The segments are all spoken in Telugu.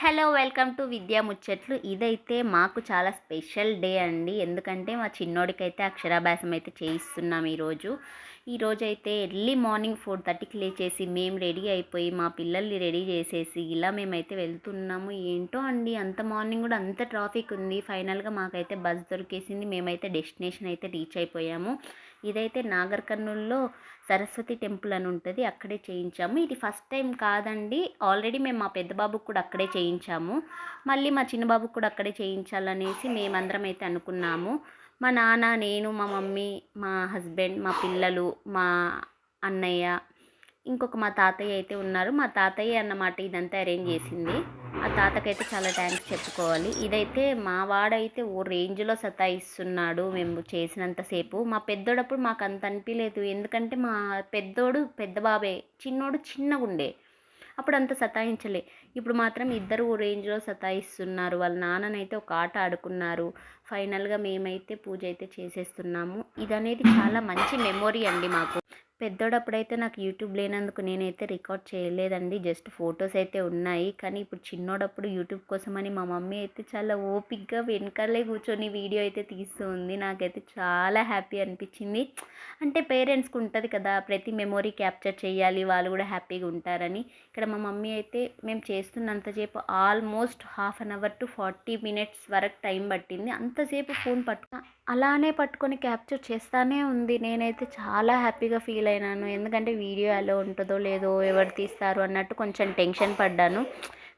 హలో వెల్కమ్ టు విద్యా ముచ్చట్లు. ఇదైతే మాకు చాలా స్పెషల్ డే అండి. ఎందుకంటే మా చిన్నోడికైతే అక్షరాభ్యాసం అయితే చేయిస్తున్నాం ఈరోజైతే ఎర్లీ మార్నింగ్ 4:30కి లేచేసి మేము రెడీ అయిపోయి మా పిల్లల్ని రెడీ చేసేసి ఇలా మేమైతే వెళ్తున్నాము. ఏంటో అండి, అంత మార్నింగ్ కూడా అంత ట్రాఫిక్ ఉంది. ఫైనల్గా మాకైతే బస్ దొరికేసింది. మేమైతే డెస్టినేషన్ అయితే రీచ్ అయిపోయాము. ఇదైతే నాగర్ కర్నూల్లో సరస్వతి టెంపుల్ అని ఉంటుంది, అక్కడే చేయించాము. ఇది ఫస్ట్ టైం కాదండి, ఆల్రెడీ మేము మా పెద్ద బాబుకి కూడా అక్కడే చేయించాము. మళ్ళీ మా చిన్న బాబుకి కూడా అక్కడే చేయించాలనేసి మేమందరం అయితే అనుకున్నాము. మా నాన్న, నేను, మా మమ్మీ, మా హస్బెండ్, మా పిల్లలు, మా అన్నయ్య, ఇంకొక మా తాతయ్య అయితే ఉన్నారు. మా తాతయ్య అన్నమాట ఇదంతా అరేంజ్ చేసింది. ఆ తాతకైతే చాలా థ్యాంక్స్ చెప్పుకోవాలి. ఇదైతే మా వాడైతే ఓ రేంజ్లో సతాయిస్తున్నాడు మేము చేసినంతసేపు. మా పెద్దోడప్పుడు మాకు అంత అనిపించలేదు, ఎందుకంటే మా పెద్దోడు పెద్ద బాబే, చిన్నోడు చిన్నగుండే, అప్పుడు అంత సతాయించలే. ఇప్పుడు మాత్రం ఇద్దరు ఓ రేంజ్లో సతాయిస్తున్నారు. వాళ్ళ నాన్ననైతే ఒక ఆట ఆడుకున్నారు. ఫైనల్గా మేమైతే పూజ అయితే చేసేస్తున్నాము. ఇదనేది చాలా మంచి మెమొరీ అండి మాకు. పెద్దోడప్పుడైతే నాకు యూట్యూబ్ లేనందుకు నేనైతే రికార్డ్ చేయలేదండి, జస్ట్ ఫొటోస్ అయితే ఉన్నాయి. కానీ ఇప్పుడు చిన్నోడప్పుడు యూట్యూబ్ కోసమని మా మమ్మీ అయితే చాలా ఓపిక్గా వెనకాలే కూర్చొని వీడియో అయితే తీస్తూ ఉంది. నాకైతే చాలా హ్యాపీ అనిపించింది. అంటే పేరెంట్స్కి ఉంటుంది కదా, ప్రతి మెమొరీ క్యాప్చర్ చేయాలి, వాళ్ళు కూడా హ్యాపీగా ఉంటారని. ఇక్కడ మా మమ్మీ అయితే మేము చేస్తున్నంతసేపు ఆల్మోస్ట్ 1/2 అవర్ టు 40 మినిట్స్ వరకు టైం పట్టింది. అంతసేపు ఫోన్ అలానే పట్టుకొని క్యాప్చర్ చేస్తానే ఉంది. నేనైతే చాలా హ్యాపీగా ఫీల్ అయినాను, ఎందుకంటే వీడియో ఎలా ఉంటుందో లేదో, ఎవరు తీస్తారు అన్నట్టు కొంచెం టెన్షన్ పడ్డాను.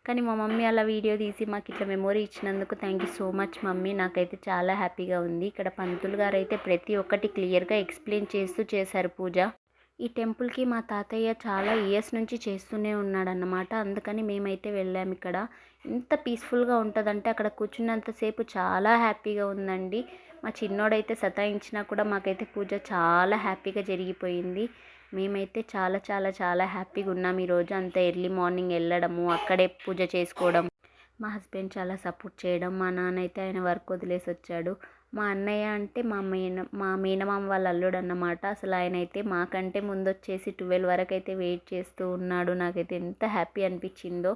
కానీ మా మమ్మీ అలా వీడియో తీసి మాకు ఇట్లా మెమొరీ ఇచ్చినందుకు thank you so much mummy. నాకైతే చాలా హ్యాపీగా ఉంది. ఇక్కడ పంతులు గారు అయితే ప్రతి ఒక్కటి క్లియర్గా ఎక్స్ప్లెయిన్ చేస్తూ చేశారు పూజ. ఈ టెంపుల్కి మా తాతయ్య చాలా ఇయర్స్ నుంచి చేస్తూనే ఉన్నాడన్నమాట, అందుకని మేమైతే వెళ్ళాము. ఇక్కడ ఎంత పీస్ఫుల్గా ఉంటుందంటే అక్కడ కూర్చున్నంతసేపు చాలా హ్యాపీగా ఉందండి. మా చిన్నోడైతే సతాయించినా కూడా మాకైతే పూజ చాలా హ్యాపీగా జరిగిపోయింది. మేమైతే చాలా చాలా చాలా హ్యాపీగా ఉన్నాం ఈరోజు. అంత ఎర్లీ మార్నింగ్ వెళ్ళడము, అక్కడే పూజ చేసుకోవడం, మా హస్బెండ్ చాలా సపోర్ట్ చేయడం. మా నాన్న అయితే ఆయన వర్క్ వదిలేసి వచ్చాడు. మా అన్నయ్య అంటే మా మేనమామ వాళ్ళ అల్లుడు అన్నమాట. అసలు ఆయన అయితే మాకంటే ముందు వచ్చేసి 12 వరకు అయితే వెయిట్ చేస్తూ ఉన్నాడు. నాకైతే ఎంత హ్యాపీ అనిపించిందో.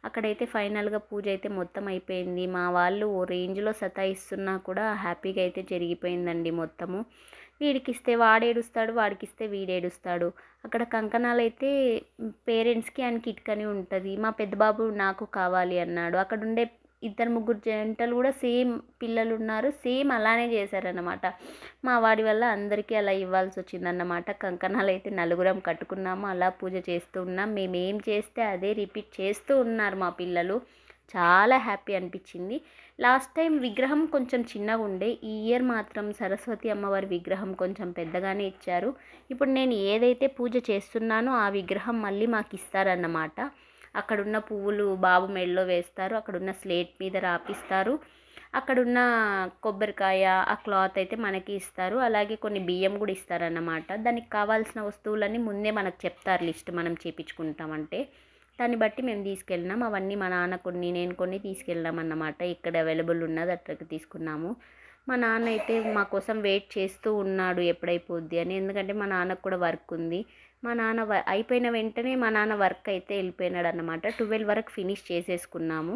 అక్కడైతే ఫైనల్గా పూజ అయితే మొత్తం అయిపోయింది. మా వాళ్ళు ఓ రేంజ్లో సతాయిస్తున్నా కూడా హ్యాపీగా అయితే జరిగిపోయిందండి మొత్తము. వీడికిస్తే వాడేడుస్తాడు, వాడికిస్తే వీడేడుస్తాడు. అక్కడ కంకణాలు అయితే పేరెంట్స్కి అండ్ కిట్కని ఉంటుంది. మా పెద్ద బాబు నాకు కావాలి అన్నాడు. అక్కడ ఉండే 2-3 జంటలు కూడా సేమ్ పిల్లలు ఉన్నారు, సేమ్ అలానే చేశారన్నమాట. మా వాడి వల్ల అందరికీ అలా ఇవ్వాల్సి వచ్చిందన్నమాట. కంకణాలు అయితే నలుగురం కట్టుకున్నాము, అలా పూజ చేస్తూ ఉన్నాం. మేమేం చేస్తే అదే రిపీట్ చేస్తూ ఉన్నారు మా పిల్లలు. చాలా హ్యాపీ అనిపించింది. లాస్ట్ టైం విగ్రహం కొంచెం చిన్నగా ఉండే, ఈ ఇయర్ మాత్రం సరస్వతి అమ్మవారి విగ్రహం కొంచెం పెద్దగానే ఇచ్చారు. ఇప్పుడు నేను ఏదైతే పూజ చేస్తున్నానో ఆ విగ్రహం మళ్ళీ మాకు ఇస్తారన్నమాట. అక్కడున్న పువ్వులు బాబు మెడలో వేస్తారు, అక్కడున్న స్లేట్ మీద రాపిస్తారు, అక్కడున్న కొబ్బరికాయ ఆ క్లాత్ అయితే మనకి ఇస్తారు. అలాగే కొన్ని బియ్యం కూడా ఇస్తారన్నమాట. దానికి కావాల్సిన వస్తువులన్నీ ముందే మనకు చెప్తారు, లిస్ట్ మనం చేపించుకుంటామంటే. దాన్ని బట్టి మేము తీసుకెళ్ళినాం. అవన్నీ మా నాన్న కొన్ని, నేను కొన్ని తీసుకెళ్ళాం అన్నమాట. ఇక్కడ అవైలబుల్ ఉన్నది అక్కడికి తీసుకున్నాము. మా నాన్న అయితే మా కోసం వెయిట్ చేస్తూ ఉన్నాడు ఎప్పుడైపోద్ది అని, ఎందుకంటే మా నాన్నకు కూడా వర్క్ ఉంది. మా నాన్న అయిపోయిన వెంటనే మా నాన్న వర్క్ అయితే వెళ్ళిపోయినాడు అన్నమాట. 12 వరకు ఫినిష్ చేసేసుకున్నాము.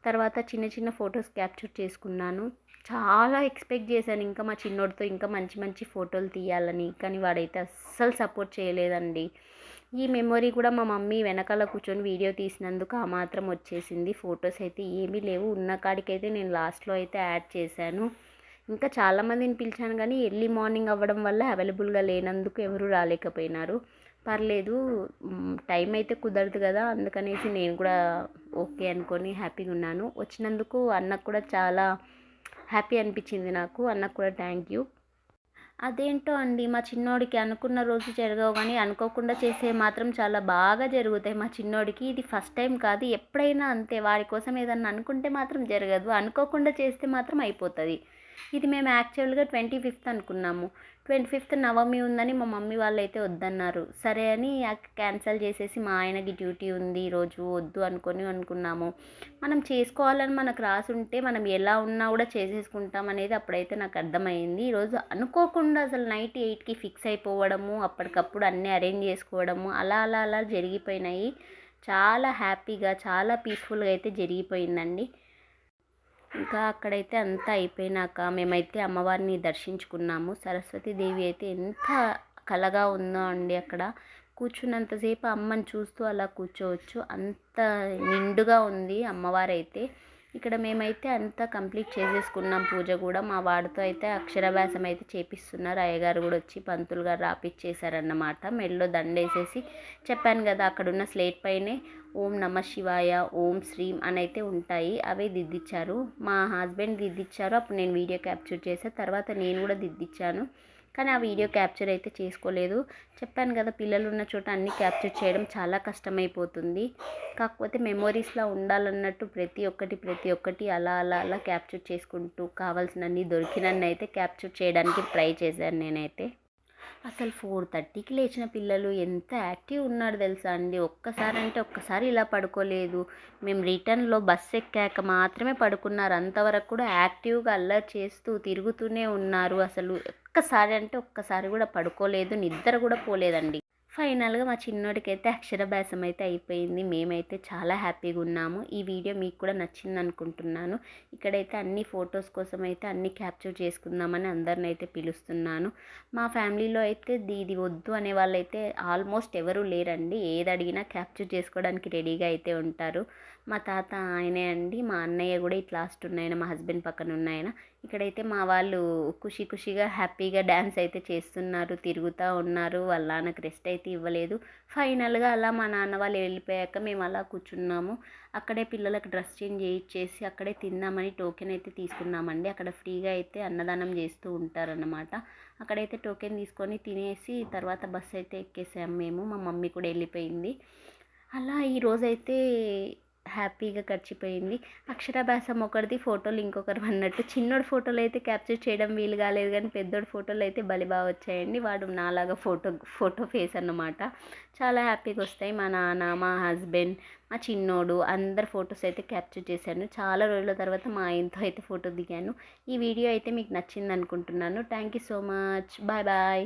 తర్వాత చిన్న చిన్న ఫొటోస్ క్యాప్చర్ చేసుకున్నాను. చాలా ఎక్స్పెక్ట్ చేశాను ఇంకా మా చిన్నోడితో ఇంకా మంచి మంచి ఫోటోలు తీయాలని, కానీ వాడైతే అస్సలు సపోర్ట్ చేయలేదండి. ఈ మెమొరీ కూడా మా మమ్మీ వెనకాల కూర్చొని వీడియో తీసినందుకు ఆ మాత్రం వచ్చేసింది. ఫొటోస్ అయితే ఏమీ లేవు, ఉన్న కాడికైతే నేను లాస్ట్లో అయితే యాడ్ చేశాను. ఇంకా చాలామందిని పిలిచాను కానీ ఎర్లీ మార్నింగ్ అవ్వడం వల్ల అవైలబుల్గా లేనందుకు ఎవరు రాలేకపోయినారు. పర్లేదు, టైం అయితే కుదరదు కదా, అందుకనేసి నేను కూడా ఓకే అనుకొని హ్యాపీగా ఉన్నాను. వచ్చినందుకు అన్నకు కూడా చాలా హ్యాపీ అనిపించింది నాకు. అన్నకు కూడా థ్యాంక్ యూ. అదేంటో అండి, మా చిన్నోడికి అనుకున్న రోజు జరగవు కానీ అనుకోకుండా చేసే మాత్రం చాలా బాగా జరుగుతాయి మా చిన్నోడికి. ఇది ఫస్ట్ టైం కాదు, ఎప్పుడైనా అంతే. వాడి కోసం ఏదన్నా అనుకుంటే మాత్రం జరగదు, అనుకోకుండా చేస్తే మాత్రం అయిపోతుంది. ఇది మేము యాక్చువల్గా 25th అనుకున్నాము. 25th నవమి ఉందని మా మమ్మీ వాళ్ళు అయితే వద్దన్నారు. సరే అని క్యాన్సిల్ చేసేసి మా ఆయనకి డ్యూటీ ఉంది ఈరోజు, వద్దు అనుకున్నాము. మనం చేసుకోవాలని మనకు రాసుంటే మనం ఎలా ఉన్నా కూడా చేసేసుకుంటాం అనేది అప్పుడైతే నాకు అర్థమైంది. ఈరోజు అనుకోకుండా అసలు నైట్ 8కి ఫిక్స్ అయిపోవడము, అప్పటికప్పుడు అన్నీ అరేంజ్ చేసుకోవడము, అలా అలా అలా జరిగిపోయినాయి. చాలా హ్యాపీగా చాలా పీస్ఫుల్గా అయితే జరిగిపోయిందండి. ఇంకా అక్కడైతే అంతా అయిపోయినాక మేమైతే అమ్మవారిని దర్శించుకున్నాము. సరస్వతీదేవి అయితే ఎంత కళగా ఉందో అండి అక్కడ. కూర్చున్నంతసేపు అమ్మని చూస్తూ అలా కూర్చోవచ్చు, అంత నిండుగా ఉంది అమ్మవారైతే. ఇక్కడ మేమైతే అంతా కంప్లీట్ చేసేసుకున్నాం పూజ కూడా. మా వాడితో అయితే అక్షరాభ్యాసం అయితే చేపిస్తున్నారు. అయ్యగారు కూడా వచ్చి పంతులు గారు రాపిచ్చేశారన్నమాట. మెడలో దండేసేసి చెప్పాను కదా, అక్కడున్న స్లేట్ పైనే ఓం నమ శివాయ, ఓం శ్రీం అని అయితే ఉంటాయి, అవే దిద్దిచ్చారు. మా హస్బెండ్ దిద్దిచ్చారు, అప్పుడు నేను వీడియో క్యాప్చర్ చేశాను. తర్వాత నేను కూడా దిద్దిచ్చాను, కానీ ఆ వీడియో క్యాప్చర్ అయితే చేసుకోలేదు. చెప్పాను కదా, పిల్లలు ఉన్న చోట అన్నీ క్యాప్చర్ చేయడం చాలా కష్టమైపోతుంది. కాకపోతే మెమొరీస్లో ఉండాలన్నట్టు ప్రతి ఒక్కటి అలా అలా అలా క్యాప్చర్ చేసుకుంటూ కావాల్సినన్ని దొరికినన్ని అయితే క్యాప్చర్ చేయడానికి ట్రై చేశాను నేనైతే. అసలు 4:30కి లేచిన పిల్లలు ఎంత యాక్టివ్ ఉన్నాడు తెలుసా అండి. ఒక్కసారి అంటే ఒక్కసారి ఇలా పడుకోలేదు. మేము రిటర్న్లో బస్ ఎక్కాక మాత్రమే పడుకున్నారు. అంతవరకు కూడా యాక్టివ్గా అల్లరి చేస్తూ తిరుగుతూనే ఉన్నారు. అసలు ఒక్కసారి అంటే ఒక్కసారి కూడా పడుకోలేదు, నిద్ర కూడా పోలేదండి. ఫైనల్గా మా చిన్నోడికైతే అక్షరాభ్యాసం అయితే అయిపోయింది. మేమైతే చాలా హ్యాపీగా ఉన్నాము. ఈ వీడియో మీకు కూడా నచ్చింది అనుకుంటున్నాను. ఇక్కడైతే అన్ని ఫొటోస్ కోసం అయితే అన్ని క్యాప్చర్ చేసుకుందామని అందరిని అయితే పిలుస్తున్నాను. మా ఫ్యామిలీలో అయితే ఇది వద్దు అనే వాళ్ళైతే ఆల్మోస్ట్ ఎవరూ లేరండి. ఏది అడిగినా క్యాప్చర్ చేసుకోవడానికి రెడీగా అయితే ఉంటారు. మా తాత ఆయనే అండి, మా అన్నయ్య కూడా ఇట్లా లాస్ట్ ఉన్నాయన, మా హస్బెండ్ పక్కన ఉన్నాయన. ఇక్కడైతే మా వాళ్ళు ఖుషిగా హ్యాపీగా డ్యాన్స్ అయితే చేస్తున్నారు, తిరుగుతూ ఉన్నారు. వాళ్ళ నాన్నకు రెస్ట్ అయితే ఇవ్వలేదు. ఫైనల్గా అలా మా నాన్న వాళ్ళు వెళ్ళిపోయాక మేము అలా కూర్చున్నాము. అక్కడే పిల్లలకు డ్రెస్ చేంజ్ చేయించేసి అక్కడే తిందామని టోకెన్ అయితే తీసుకున్నామండి. అక్కడ ఫ్రీగా అయితే అన్నదానం చేస్తూ ఉంటారన్నమాట. అక్కడైతే టోకెన్ తీసుకొని తినేసి తర్వాత బస్సు అయితే ఎక్కేసాము మేము. మా మమ్మీ కూడా వెళ్ళిపోయింది. అలా ఈరోజైతే హ్యాపీగా గడిచిపోయింది. అక్షరాభ్యాసం ఒకరిది, ఫోటోలు ఇంకొకరు అన్నట్టు. చిన్నోడి ఫోటోలు అయితే క్యాప్చర్ చేయడం వీలు కాలేదు, కానీ పెద్దోడి ఫోటోలు అయితే భలే బాగా వచ్చాయండి. వాడు నాలాగా ఫోటో ఫేస్ అన్నమాట. చాలా హ్యాపీగా వస్తాయి. మా నాన్న, మా హస్బెండ్, మా చిన్నోడు అందరు ఫొటోస్ అయితే క్యాప్చర్ చేశాను. చాలా రోజుల తర్వాత మా ఆయనతో అయితే ఫోటో దిగాను. ఈ వీడియో అయితే మీకు నచ్చింది అనుకుంటున్నాను. Thank you so much. Bye bye.